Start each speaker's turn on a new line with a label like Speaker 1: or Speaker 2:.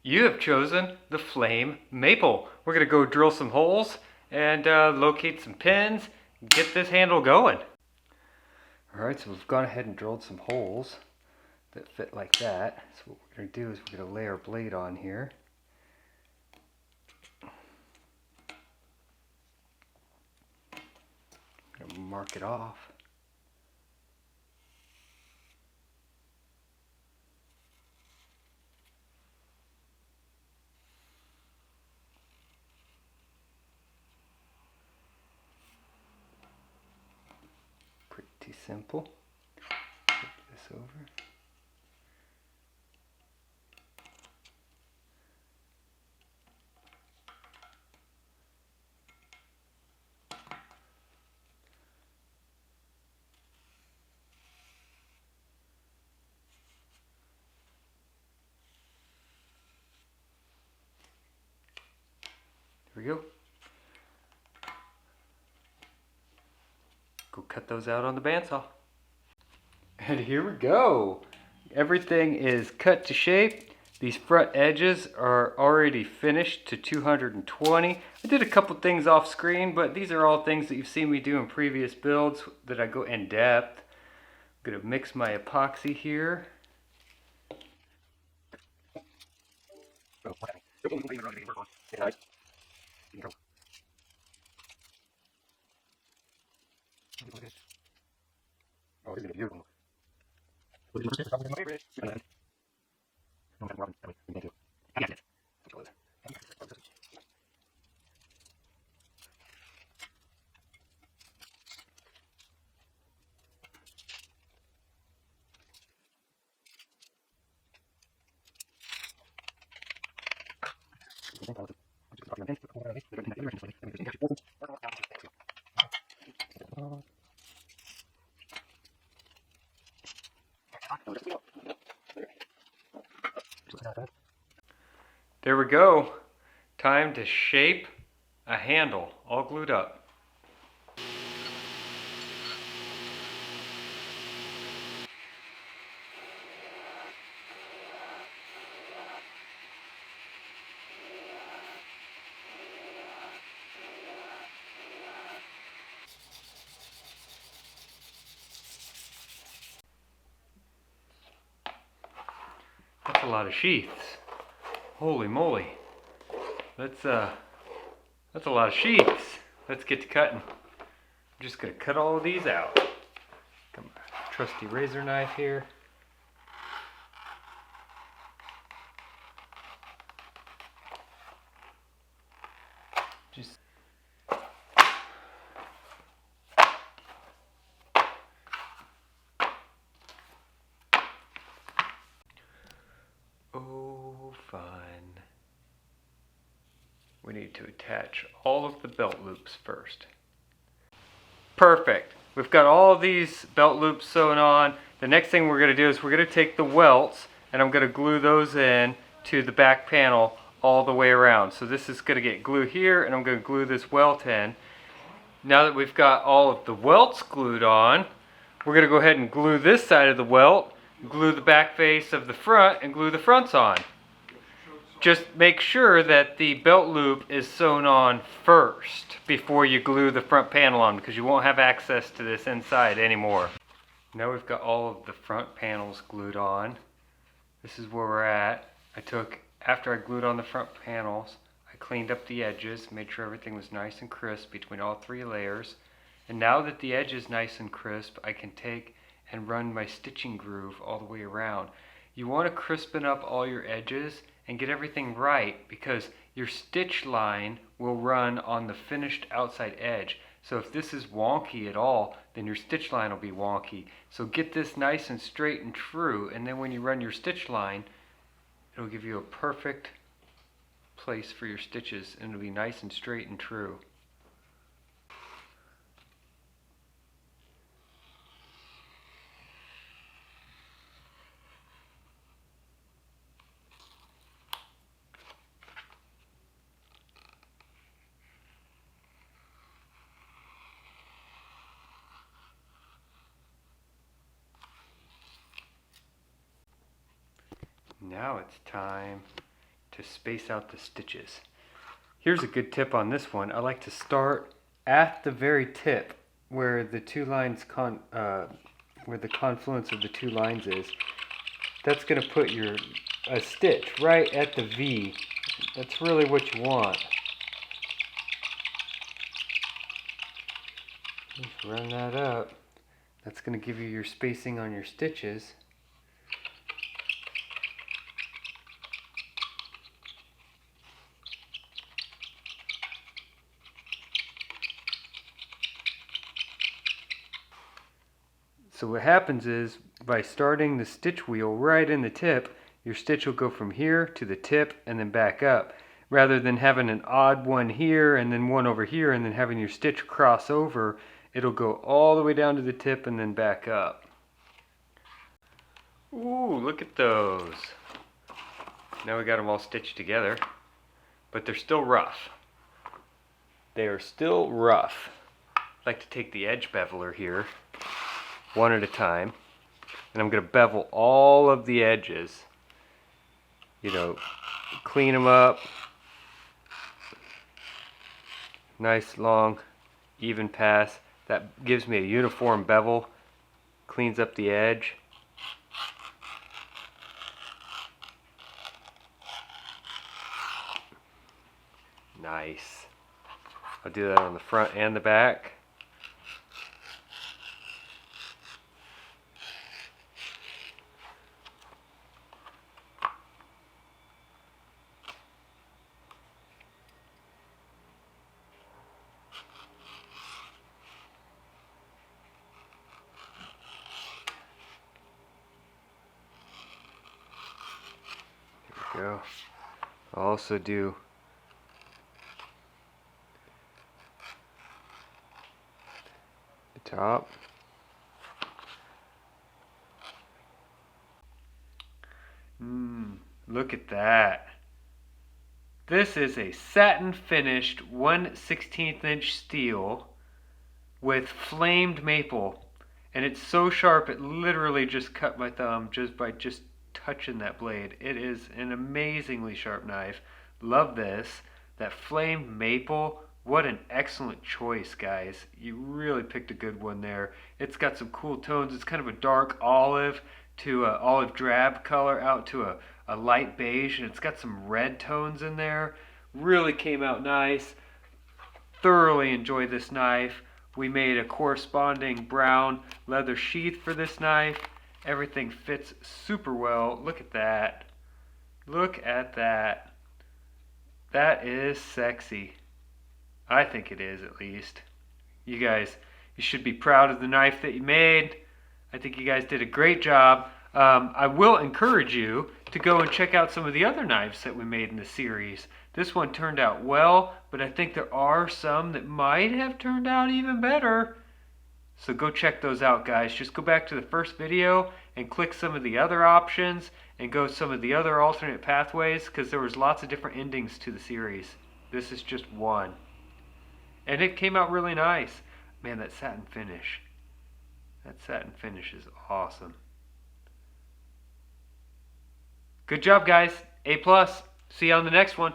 Speaker 1: You have chosen the flame maple. We're going to go drill some holes and locate some pins, get this handle going. Alright, so we've gone ahead and drilled some holes that fit like that. So what we're going to do is we're going to lay our blade on here. I'm going to mark it off. Pretty simple. Flip this over. There we go. Go cut those out on the bandsaw. And here we go. Everything is cut to shape. These front edges are already finished to 220. I did a couple things off screen, but these are all things that you've seen me do in previous builds that I go in depth. I'm gonna mix my epoxy here. There we go. Time to shape a handle, all glued up. That's a lot of sheaths. Holy moly. That's a lot of sheaths. Let's get to cutting. I'm just gonna cut all of these out. Got my trusty razor knife here. Just oh, fun. We need to attach all of the belt loops first. Perfect. We've got all of these belt loops sewn on. The next thing we're going to do is we're going to take the welts and I'm going to glue those in to the back panel all the way around. So this is going to get glue here and I'm going to glue this welt in. Now that we've got all of the welts glued on, we're going to go ahead and glue this side of the welt, glue the back face of the front, and glue the fronts on. Just make sure that the belt loop is sewn on first before you glue the front panel on, because you won't have access to this inside anymore. Now we've got all of the front panels glued on. This is where we're at. After I glued on the front panels, I cleaned up the edges, made sure everything was nice and crisp between all three layers. And now that the edge is nice and crisp, I can take and run my stitching groove all the way around. You want to crispen up all your edges and get everything right, because your stitch line will run on the finished outside edge. So if this is wonky at all, then your stitch line will be wonky. So get this nice and straight and true, and then when you run your stitch line, it'll give you a perfect place for your stitches, and it'll be nice and straight and true. Now it's time to space out the stitches. Here's a good tip on this one. I like to start at the very tip where the two lines where the confluence of the two lines is. That's going to put a stitch right at the V. That's really what you want. Just run that up. That's going to give you your spacing on your stitches. So what happens is, by starting the stitch wheel right in the tip, your stitch will go from here to the tip and then back up, rather than having an odd one here and then one over here and then having your stitch cross over. It'll go all the way down to the tip and then back up. Ooh, look at those. Now we got them all stitched together, but they're still rough. They are still rough. I'd like to take the edge beveler here, one at a time, and I'm going to bevel all of the edges. You know, clean them up. Nice, long, even pass. That gives me a uniform bevel, cleans up the edge. Nice. I'll do that on the front and the back. Go. I'll also do the top. Look at that. This is a satin finished 1/16 inch steel with flamed maple, and it's so sharp it literally just cut my thumb just by touching that blade. It is an amazingly sharp knife. Love this. That flamed maple, what an excellent choice, guys. You really picked a good one there. It's got some cool tones. It's kind of a dark olive to an olive drab color out to a light beige, and it's got some red tones in there. Really came out nice. Thoroughly enjoyed this knife. We made a corresponding brown leather sheath for this knife. Everything fits super well. Look at that. Look at that. That is sexy. I think it is, at least. You guys, you should be proud of the knife that you made. I think you guys did a great job. I will encourage you to go and check out some of the other knives that we made in the series. This one turned out well, but I think there are some that might have turned out even better. So go check those out, guys. Just go back to the first video and click some of the other options and go some of the other alternate pathways, because there was lots of different endings to the series. This is just one. And it came out really nice. Man, that satin finish. That satin finish is awesome. Good job, guys. A+. See you on the next one.